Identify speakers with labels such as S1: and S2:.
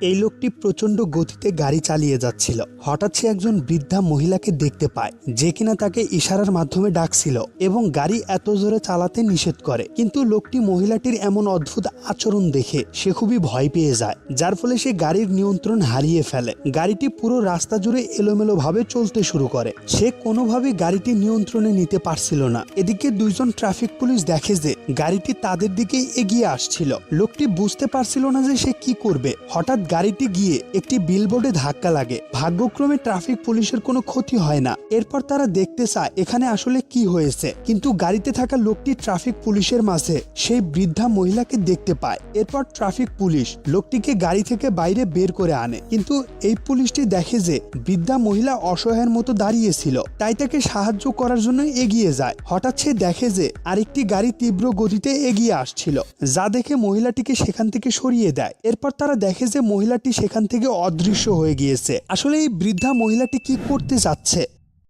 S1: এই লোকটি প্রচন্ড গতিতে গাড়ি চালিয়ে যাচ্ছিল। হঠাৎ সে একজন বৃদ্ধা মহিলাকে দেখতে পায় যে কিনা তাকে ইশারার মাধ্যমে ডাকছিল এবং গাড়ি এত জোরে চালাতে নিষেধ করে। কিন্তু লোকটি মহিলাটির এমন অদ্ভুত আচরণ দেখে সে খুবই ভয় পেয়ে যায়, যার ফলে সে গাড়ির নিয়ন্ত্রণ হারিয়ে ফেলে। গাড়িটি পুরো রাস্তা জুড়ে এলোমেলো ভাবে চলতে শুরু করে। সে কোনোভাবেই গাড়িটি নিয়ন্ত্রণে নিতে পারছিল না। এদিকে দুইজন ট্রাফিক পুলিশ দেখে যে গাড়িটি তাদের দিকে এগিয়ে আসছিল। লোকটি বুঝতে পারছিল না যে সে কি করবে। হঠাৎ গাড়িটি গিয়ে একটি বিলবোর্ডে ধাক্কা লাগে। ভাগ্যক্রমে ট্রাফিক পুলিশের কোনো ক্ষতি হয় না। এরপর তারা দেখতে চায় এখানে আসলে কি হয়েছে, কিন্তু গাড়িতে থাকা লোকটি ট্রাফিক পুলিশের মাঝে সেই বৃদ্ধা মহিলাকে দেখতে পায়। এরপর ট্রাফিক পুলিশ লোকটিকে গাড়ি থেকে বাইরে বের করে আনে, কিন্তু এই পুলিশটি দেখে যে বৃদ্ধা মহিলা অসহায়ের মতো দাঁড়িয়েছিল, তাই তাকে সাহায্য করার জন্য এগিয়ে যায়। হঠাৎ সে দেখে যে আরেকটি গাড়ি তীব্র গতিতে এগিয়ে আসছিল, যা দেখে মহিলাটিকে সেখান থেকে সরিয়ে দেয়। এরপর তারা দেখে যে মহিলাটি সেখান থেকে অদৃশ্য হয়ে গিয়েছে। আসলে এই বৃদ্ধা মহিলাটি কি করতে যাচ্ছে